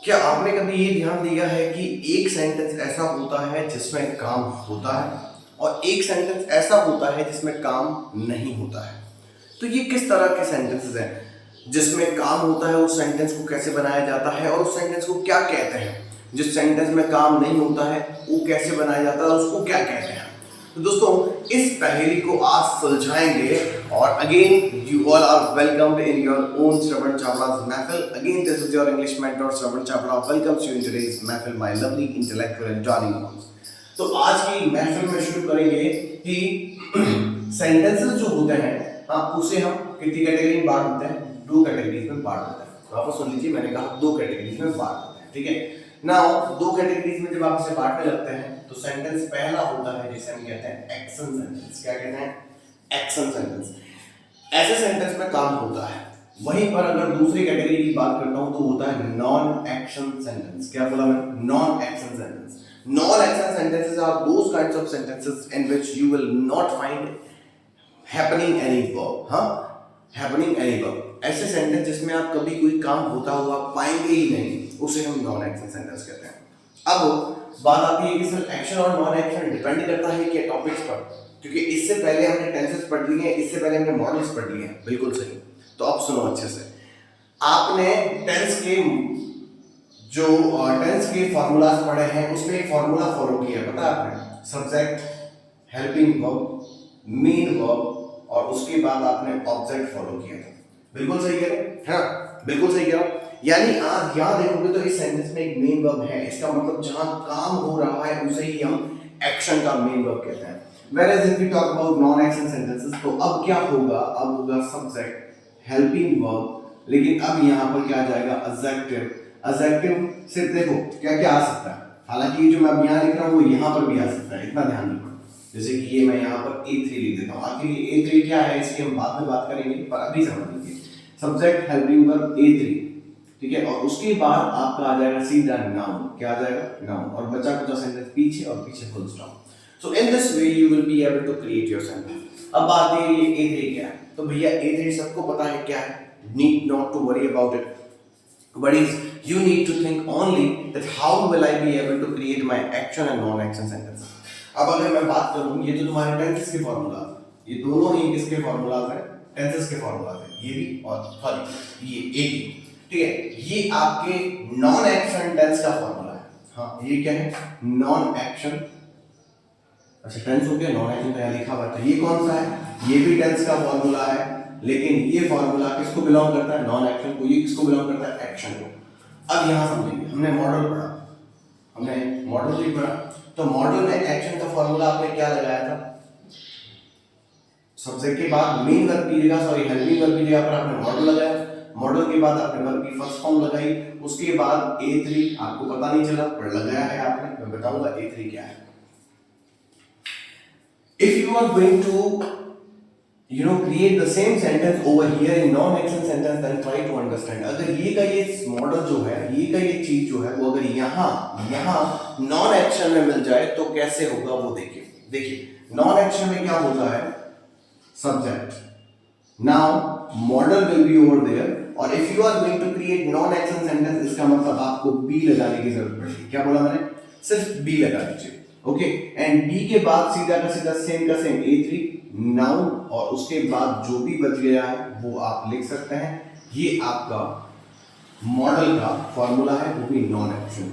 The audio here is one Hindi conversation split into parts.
क्या आपने कभी ये ध्यान दिया है कि एक सेंटेंस ऐसा होता है जिसमें काम होता है और एक सेंटेंस ऐसा होता है जिसमें काम नहीं होता है। तो ये किस तरह के सेंटेंसेस हैं जिसमें काम होता है, उस सेंटेंस को कैसे बनाया जाता है और उस सेंटेंस को क्या कहते हैं। जिस सेंटेंस में काम नहीं होता है वो कैसे बनाया जाता है, उसको क्या कहते हैं। तो दोस्तों, इस पहेली को आज सुलझाएंगे। और again you all are welcomed in your own Shravan Chavda's महफिल। Again this is your English mentor Shravan Chavda welcomes you in today's महफिल my lovely intellectual and Johnny moms. तो आज की महफिल में शुरू करेंगे कि सेंटेंसेस जो होते हैं, हाँ, उसे हम कितनी कैटेगरी में बांट देते हैं? दो कैटेगरीज में बांट देते हैं। वापस सुन लीजिए, मैंने कहा दो कैटेगरीज में बांट देते हैं, ठीक है। नाउ दो कैटेगरीज में जब आप इसे बांटने लगते हैं तो सेंटेंस पहला होता है जिसे हम कहते हैं एक्शन सेंटेंस। क्या कहते हैं? Action sentence. ऐसे सेंटेंस में काम होता है। वहीं पर अगर दूसरी कैटेगरी की बात करता हूं तो होता है नॉन एक्शन सेंटेंस। क्या बोला मैंने? Non action sentence. Non action sentences are those kinds of sentences in which you will not find happening any verb। हाँ, happening any verb। ऐसे सेंटेंस जिसमें आप कभी कोई काम होता हुआ पाएंगे ही नहीं, उसे हम नॉन एक्शन सेंटेंस कहते हैं। अब बात आती है कि सर एक्शन और नॉन एक्शन डिपेंड करता है कि टॉपिक्स पर, क्योंकि इससे पहले हमने टेंसेस पढ़ लिए हैं, इससे पहले हमने मॉडल्स पढ़ लिए हैं। बिल्कुल सही। तो अब सुनो अच्छे से। आपने टेंस के जो टेंस के फॉर्मूलाज पढ़े हैं उसमें एक फॉर्मूला फॉलो किया है, पता है आपने? Subject, helping verb, main verb और उसके बाद आपने ऑब्जेक्ट फॉलो किया था। बिल्कुल सही कह रहे हैं, है ना? बिल्कुल सही कह रहा हूं। यानी आप यहां देखोगे तो इस सेंटेंस में एक मेन वर्ब है। इसका मतलब जहां काम हो रहा है उसे ही हम एक्शन का मेन वर्ब कहते हैं। Whereas if we talk about non-action sentences, तो अब क्या होगा? अब होगा सब्जेक्ट, हेल्पिंग वर्ब, लेकिन अब यहाँ पर क्या आ जाएगा? एडजेक्टिव। एडजेक्टिव सिर्फ देखो क्या क्या आ सकता है। हालांकि ये जो मैं अब यहाँ लिख रहा हूँ वो यहाँ पर भी आ सकता है, इतना ध्यान रखना। जैसे कि ये मैं यहाँ पर A3 लिख देता हूँ। आखिर ये A3 क्या है इसकी हम बाद में बात करेंगे, पर अभी समझ लीजिए। सब्जेक्ट, हेल्पिंग वर्ब, A3, ठीक है। और उसके बाद आपका आ जाएगा सीधा नाउन। क्या आ जाएगा? नाउन। और बचा कुछ सेंटेंस पीछे और पीछे full stop. So in this way you will be able to create your sentence। अब बात है ये A3 क्या है? तो भैया A3 सबको पता है क्या है। Need not to worry about it, but is you need to think only that how will I be able to create my action and non-action sentences। अब अगर मैं बात करूं, ये तो तुम्हारे टेंसेस के फॉर्मूला, ये दोनों ही किसके फॉर्मूलाज हैं? टेंसेस के फॉर्मूलाज हैं, ये भी और सॉरी ये एक ही, ठीक है। ये आपके नॉन एक्शन टेंस का फॉर्मूला है। हाँ, ये क्या है? Non action. अच्छा, टेंस हो गया, नॉन एक्शन तो यहाँ लिखा हुआ है, तो ये कौन सा है? ये भी टेंस का फॉर्मूला है, लेकिन ये फॉर्मूला किसको बिलोंग करता है? नॉन एक्शन को। ये किसको बिलोंग करता है? एक्शन को। अब यहाँ समझेंगे, हमने मॉडल पढ़ा, हमने मॉडल भी पढ़ा। तो मॉडल में एक्शन का फॉर्मूला आपने क्या लगाया था? सब्जेक्ट के बाद मेन वर्ब की जगह, सॉरी हेल्पिंग वर्ब की जगह पर आपने मॉडल लगाया। मॉडल के बाद आपने वर्ब की फर्स्ट फॉर्म लगाई। उसके बाद A3 आपको पता नहीं चला पर लगाया है आपने। मैं बताऊंगा A3 क्या है। If you are going to create the same sentence over here in non-action sentence, then try to understand। अगर ये का ये मॉडल जो है, ये का ये चीज जो है वो अगर यहाँ नॉन एक्शन में मिल जाए तो कैसे होगा वो देखिए नॉन एक्शन में क्या होता है? Subject, now model will be over there. और if you are going to create non action sentence, इसका मतलब आपको बी लगाने की जरूरत पड़ेगी। क्या बोला मैंने? सिर्फ बी लगा दीजिए, ओके। एंड बी के बाद सीधा का सीधा सेम का सेम A3 नाउन, और उसके बाद जो भी बच गया है वो आप लिख सकते हैं। ये आपका मॉडल का फॉर्मूला है, वो भी non action.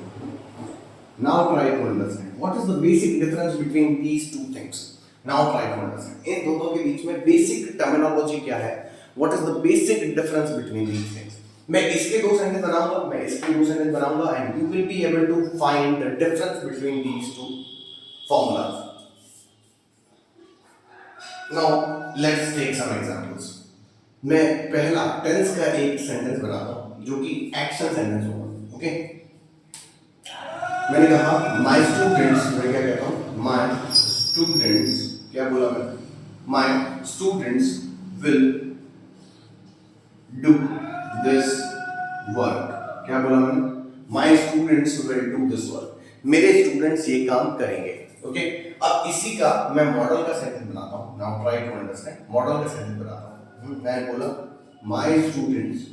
Now try to understand what is the basic difference between these two things. Now try to understand इन दोनों के बीच में बेसिक टर्मिनोलॉजी क्या है, what is the basic difference between these things. मैं इसके दो सेंटेंस बनाऊंगा, मैं इसके दो सेंटेंस बनाऊंगा, and you will be able to find the difference between these two formulas। Now let's take some examples। मैं पहला टेंस का एक सेंटेंस बनाता हूं जो कि एक्शन सेंटेंस होगा, ओके। मैंने कहा माय स्टूडेंट्स, मैं क्या कहता हूं? My students. क्या बोला मैंने? My students will do this work. क्या बोला मैंने? My students will do this work. मेरे स्टूडेंट्स ये काम करेंगे, ओके। अब इसी का मैं मॉडल का सेंटेंस बनाता हूं। Now try to understand. Model का सेंटेंस बनाता हूं। मैं बोला माय स्टूडेंट्स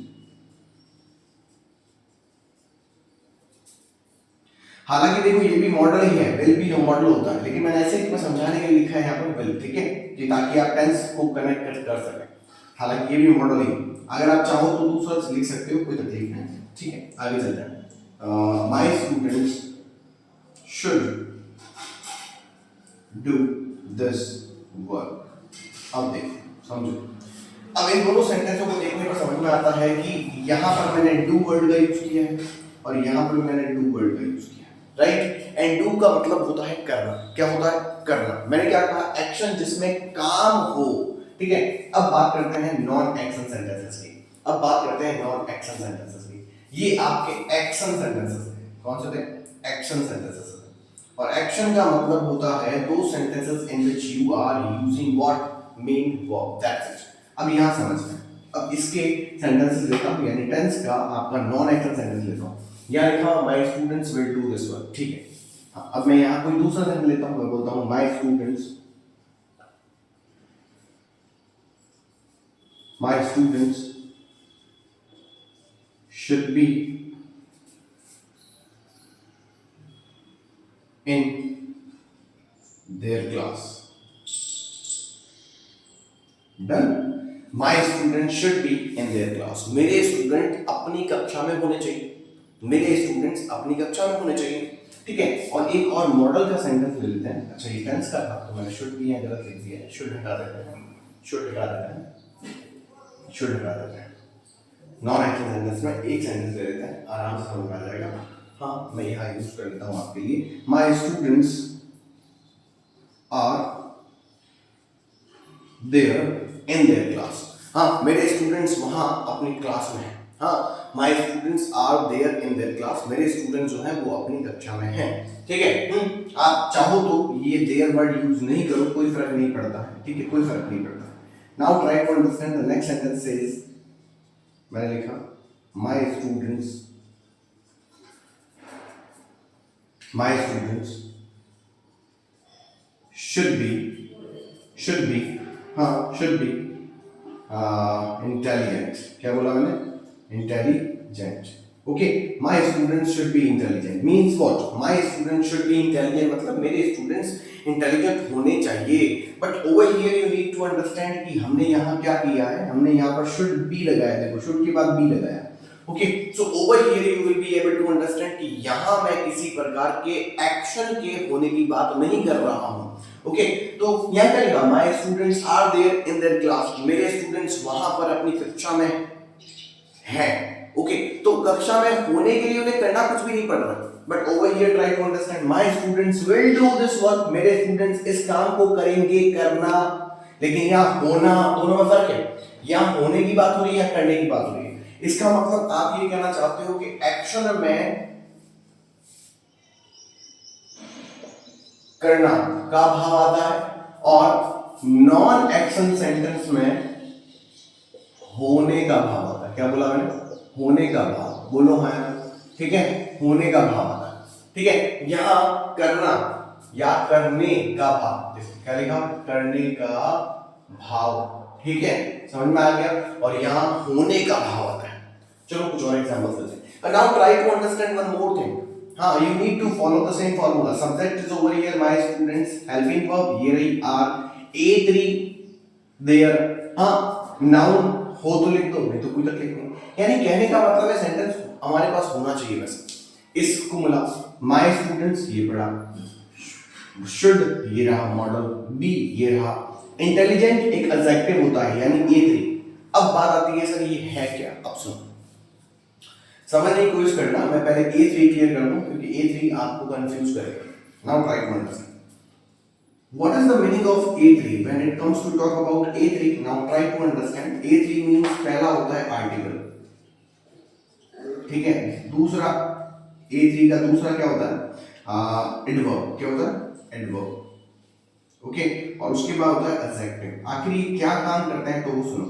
हालांकि देखो ये भी मॉडल ही है, विल भी मॉडल होता है, लेकिन मैंने ऐसे तुम्हें समझाने के लिए लिखा है यहाँ पर विल, ठीक है, कि ताकि आप टेंस को कनेक्ट कर सकें। हालांकि ये भी मॉडल ही, अगर आप चाहो तो दूसरा लिख सकते हो, कोई तकलीफ नहीं, ठीक है। आगे चलते हैं। My students should do this work. अब देखो समझो, अब इन दोनों सेंटेंसों को देखने पर समझ में आता है कि यहाँ पर मैंने डू वर्ड का यूज किया है और यहाँ पर मैंने डू वर्ड का यूज किया है, राइट। एंड डू का मतलब होता है करना। क्या होता है? करना। मैंने क्या कहा? एक्शन जिसमें काम हो, ठीक है। अब बात करते हैं नॉन एक्शन सेंटेंसेस की। अब बात करते हैं नॉन एक्शन सेंटेंसेस की। ये आपके एक्शन सेंटेंसेस हैं। कौन से थे? Action sentences. और एक्शन का मतलब होता है दो sentences in which you are using what? Main verb, that's it. अब यहाँ समझना है। अब इसके सेंटेंसेस लेता हूँ, यानी टेंस का आपका नॉन एक्शन सेंटेंस लेता हूँ। यहाँ लिखा my students will do this work, ठीक है। हाँ, अब मैं यहाँ कोई दूसरा सेंटेंस लेता हूँ, मैं बोलता हूँ my students should be in their class. Done. My students should be in their class. मेरे स्टूडेंट अपनी कक्षा में होने चाहिए। मेरे स्टूडेंट्स अपनी कक्षा में होने चाहिए, ठीक है। और एक और मॉडल का सेंटेंस ले लेते हैं। अच्छा, ये टेंस का था तो मैंने शुड भी यहाँ गलत लिख दिया है। शुड हटा देते हैं, शुड हटा देते हैं, शुड हटा देते हैं। नॉन एक्शन सेंटेंस में एक सेंटेंस ले लेते हैं, आराम से समझ में आ जाएगा। हाँ, मैं यहाँ यूज कर लेता हूँ आपके लिए। My students are there in their class. हाँ, मेरे स्टूडेंट्स वहाँ अपनी क्लास में हैं। हाँ, my students are there in their class. मेरे स्टूडेंट जो हैं वो अपनी कक्षा में हैं, ठीक है। आप चाहो तो ये देयर वर्ड यूज नहीं करो, कोई फर्क नहीं पड़ता है, ठीक है, कोई फर्क नहीं पड़ता। Now try to understand the next sentence says, मैंने लिखा my students should be intelligent. क्या बोला मैंने? Intelligent. Okay, my students should be intelligent means what? My students should be intelligent मतलब मेरे स्टूडेंट्स इंटेलिजेंट होने चाहिए। But over here you need to understand कि हमने यहाँ क्या किया है, हमने यहाँ पर शुड बी लगाया। देखो, शुड के बाद बी लगाया। Okay, so over here you will be able to understand कि यहाँ मैं किसी प्रकार के एक्शन के होने की बात नहीं कर रहा हूँ। ओके, तो यहाँ क्या लिखा? My students are there in their class. मेरे स्टूडेंट्स वहां पर अपनी कक्षा में हैं। ओके, तो कक्षा में होने के लिए उन्हें करना कुछ भी नहीं पड़ रहा। But over here try to understand, my students will do this work. मेरे स्टूडेंट्स इस काम को करेंगे, करना। लेकिन यहाँ होना, दोनों में फर्क है। यहाँ होने की बात हो रही है, करने की बात हो रही है। इसका मतलब आप ये कहना चाहते हो कि एक्शन में करना का भाव आता है और नॉन एक्शन सेंटेंस में होने का भाव आता है। क्या बोला मैंने? होने का भाव। बोलो हाँ, ठीक है, होने का भाव आता है, ठीक है। यहां करना या करने का भाव, क्या लिखा? करने का भाव, ठीक है, समझ में आ गया। और यहां होने का भाव आता है। चलो कुछ और एग्जांपल्स लेते हैं। Now try to understand one more thing. हाँ, you need to follow the same formula. Subject is over here, my students. Helping verb ये रही are. A3 there. हाँ, noun हो तो लिख दो, नहीं तो कोई तकलीफ नहीं। यानी कहने का मतलब है सेंटेंस हमारे पास होना चाहिए बस। इसको मिला my students, ये पढ़ा, should ये रहा मॉडल, be ये रहा। इंटेलिजेंट एक एडजेक्टिव होता है, यानी A3। अब बात आती है सर ये है क्या? अब सुनो, समझने की कोशिश करना। मैं पहले A3 क्लियर कर दूं क्योंकि A3 आपको कंफ्यूज करेगा। Now try to understand what is the meaning of A3 when it comes to talk about A3। Now try to understand. A3 means पहला होता है आर्टिकल, ठीक है। दूसरा A3 का दूसरा क्या होता है? एडवर्ब। क्या होता है? एडवर्ब। ओके, और उसके बाद होता है एडजेक्टिव। आखिर ये क्या काम करते हैं तो वो सुनो।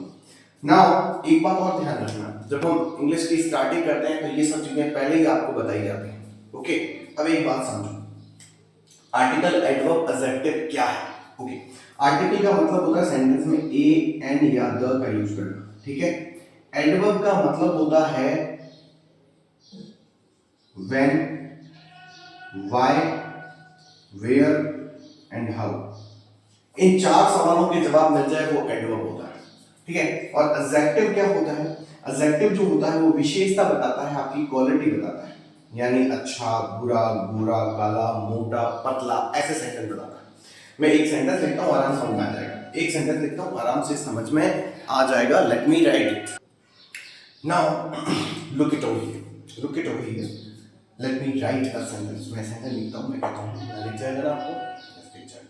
नाउ एक बात और ध्यान रखना, जब हम इंग्लिश की स्टार्टिंग करते हैं तो ये सब चीजें पहले ही आपको बताई जाती हैं। ओके, अब एक बात समझो, आर्टिकल, एडवर्ब, एडजेक्टिव क्या है? ओके, आर्टिकल का मतलब होता है सेंटेंस में ए, एन या द का यूज करना, ठीक है। एडवर्ब का मतलब होता है when why, where and how, इन 4 सवालों के जवाब मिल जाए वो एडवर्ब होता है, ठीक है। और एडजेक्टिव क्या होता है? एडजेक्टिव जो होता है वो विशेषता बताता है, आपकी क्वालिटी बताता है, यानी अच्छा, बुरा, गोरा, काला, मोटा, पतला, ऐसे सेंटेंस बताता है। मैं एक सेंटेंस लिखता हूँ, आराम से समझ में आ जाएगा। एक सेंटेंस लिखता हूँ, आराम से समझ में आ जाएगा। Let me right it now. Look it over here, look it over here, let me right a sentence. मैं सेंटेंस लिखता हूँ, मैं कहता हूँ, लिख जाएगा ना आपको, लिख जाएगा।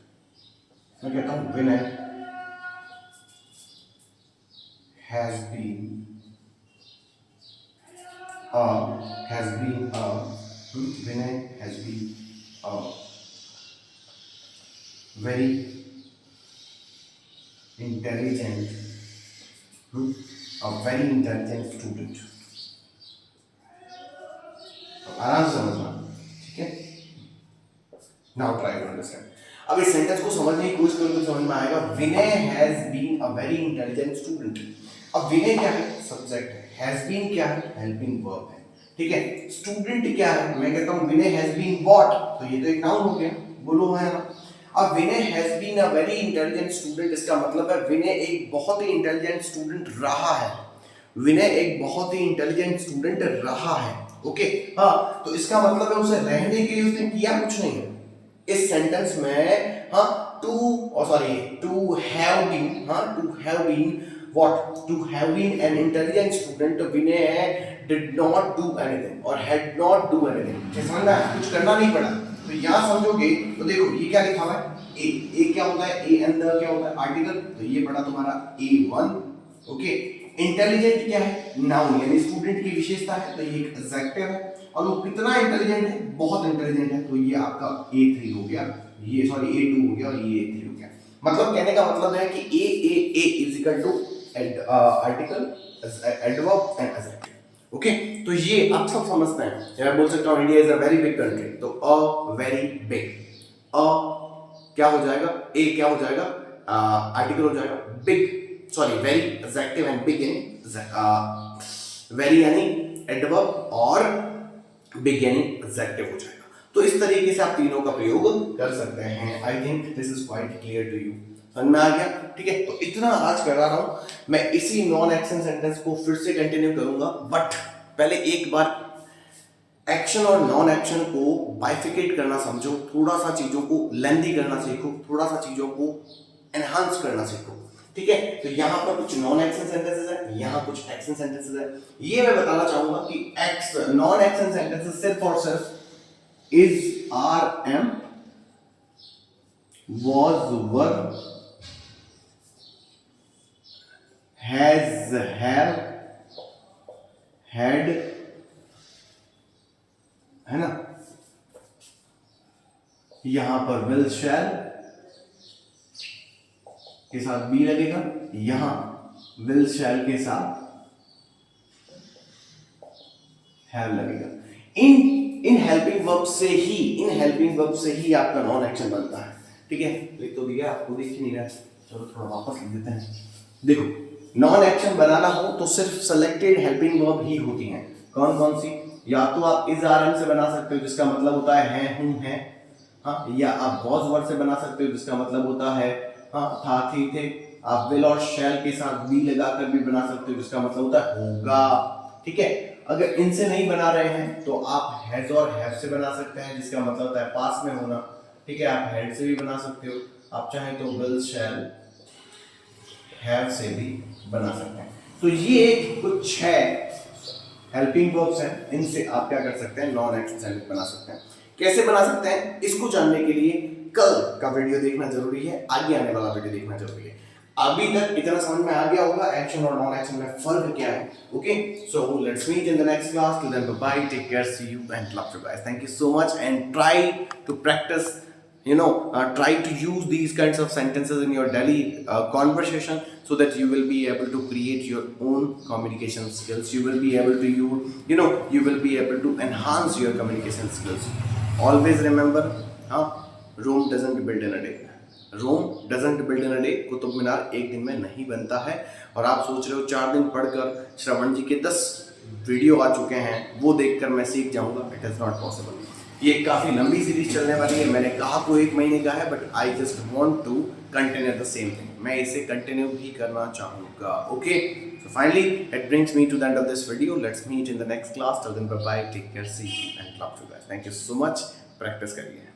मैं कहता हूँ विनय has been Vinay has been a very intelligent student। तो आराम से समझना, ठीक है। Now try to understand. अब इस सेंटेंस को समझने की कोशिश करो तो समझ में आएगा। Vinay has been a very intelligent student. अब विनय क्या है? सब्जेक्ट है। हैज बीन क्या है? हेल्पिंग वर्ब है, ठीक है। स्टूडेंट क्या है? मैं कहता हूं विनय हैज बीन व्हाट, तो ये तो एक नाउन हो गया, बोलो है ना। अब Vinay has been a very intelligent student, इसका मतलब है विनय एक बहुत ही इंटेलिजेंट स्टूडेंट रहा है। विनय एक बहुत ही इंटेलिजेंट स्टूडेंट रहा है, ओके। हाँ, तो इसका मतलब है उसे रहने के लिए उसने किया कुछ नहीं है। इस सेंटेंस में to have been what to have been an intelligent student, Vinay did not do anything or had not do anything। समझ में कुछ करना नहीं पड़ा। तो यहाँ समझोगे तो देखो ये क्या लिखा हुआ है, ए क्या होता है? ए अंदर क्या होता है? आर्टिकल। तो ये पड़ा तुम्हारा A1, ओके। इंटेलिजेंट क्या है? नाउन, यानी स्टूडेंट की विशेषता है, तो ये एक एडजेक्टिव है। और वो कितना इंटेलिजेंट है? बहुत इंटेलिजेंट है, तो ये आपका A3 हो गया, ये A2 हो गया और ये A3 हो गया। मतलब कहने का मतलब है कि A is equal to article, adverb and adjective, okay. तो ये आप सब समझते हैं। मैं बोल सकता हूँ India is a very big country, तो अ वेरी बिग, अ क्या हो जाएगा? ए क्या हो जाएगा? आर्टिकल हो जाएगा। Big very adjective and big यानी वेरी यानी एडवर्ब और बिग यानी एडजेक्टिव हो जाएगा। तो इस तरीके से आप तीनों का प्रयोग कर सकते हैं। I think this is quite clear to you, समझ में आ गया, ठीक है। तो इतना आज करा रहा हूं मैं। इसी नॉन एक्शन सेंटेंस को फिर से कंटिन्यू करूंगा, बट पहले एक बार एक्शन और नॉन एक्शन को बाइफिकेट करना समझो, थोड़ा सा चीजों को लेंथी करना सीखो, थोड़ा सा चीजों को एनहांस करना सीखो, ठीक है। तो यहाँ पर कुछ नॉन एक्शन सेंटेंसेस है, यहाँ कुछ एक्शन सेंटेंसेस है। ये मैं बताना चाहूंगा कि नॉन एक्शन सेंटेंसेस सिर्फ और सिर्फ is, are, am, was, were, has, have, had, है ना। यहां पर will, shall के साथ बी लगेगा, यहां will, shall के साथ have लगेगा। इन हेल्पिंग वर्ब से ही आपका नॉन एक्शन बनता है, ठीक है। लिख तो दिया, आपको दिख नहीं रहा, चलो थोड़ा वापस लिख देते हैं। देखो, नॉन एक्शन बनाना हो तो सिर्फ सेलेक्टेड हेल्पिंग वर्ब ही होती हैं। कौन कौन सी? या तो आप इज, आर, एम से बना सकते हो जिसका मतलब होता है हूं, है, हाँ। या आप वॉज, वर से बना सकते हो जिसका मतलब होता है हाँ, था, थी, थे। आप विल और शैल के साथ बी लगाकर भी बना सकते हो जिसका मतलब होता है होगा, ठीक है। अगर इनसे नहीं बना रहे हैं तो आप हैज और हैव से बना सकते हैं जिसका मतलब होता है पास में होना, ठीक है। आप हैड से भी बना सकते हो, आप चाहें तो विल, शैल, हैव से भी बना सकते हैं। तो ये कुछ है हेल्पिंग वर्ब्स हैं, इनसे आप क्या कर सकते हैं? नॉन एक्शन सेंटेंस बना सकते हैं। कैसे बना सकते हैं इसको जानने के लिए कल का वीडियो देखना जरूरी है, आगे आने वाला वीडियो देखना जरूरी है। अभी तक इतना समझ में आ गया होगा एक्शन और नॉन एक्शन में फर्क क्या है, okay. So let's meet in the next class, till then bye, take care, see you and love you guys. Thank you so much and try to practise, try to use these kinds of sentences in your daily conversation, so that you will be able to create your own communication skills. You will be able to you will be able to enhance your communication skills. Always remember, Rome doesn't build in a day. Qutub Minar एक दिन में नहीं बनता है। और आप सोच रहे हो 4 दिन पढ़कर श्रवण जी के 10 वीडियो आ चुके हैं, वो देखकर मैं सीख जाऊंगा, इट इज नॉट पॉसिबल। ये काफ़ी लंबी सीरीज चलने वाली है। मैंने कहा तो 1 महीने का है, but I just want to continue the same thing. मैं इसे कंटिन्यू भी करना चाहूँगा। Okay, so finally it brings me to the end of this video. Let's meet in the next class. Till then, bye bye, take care, see you and love you guys. Thank you so much. Practice करिए।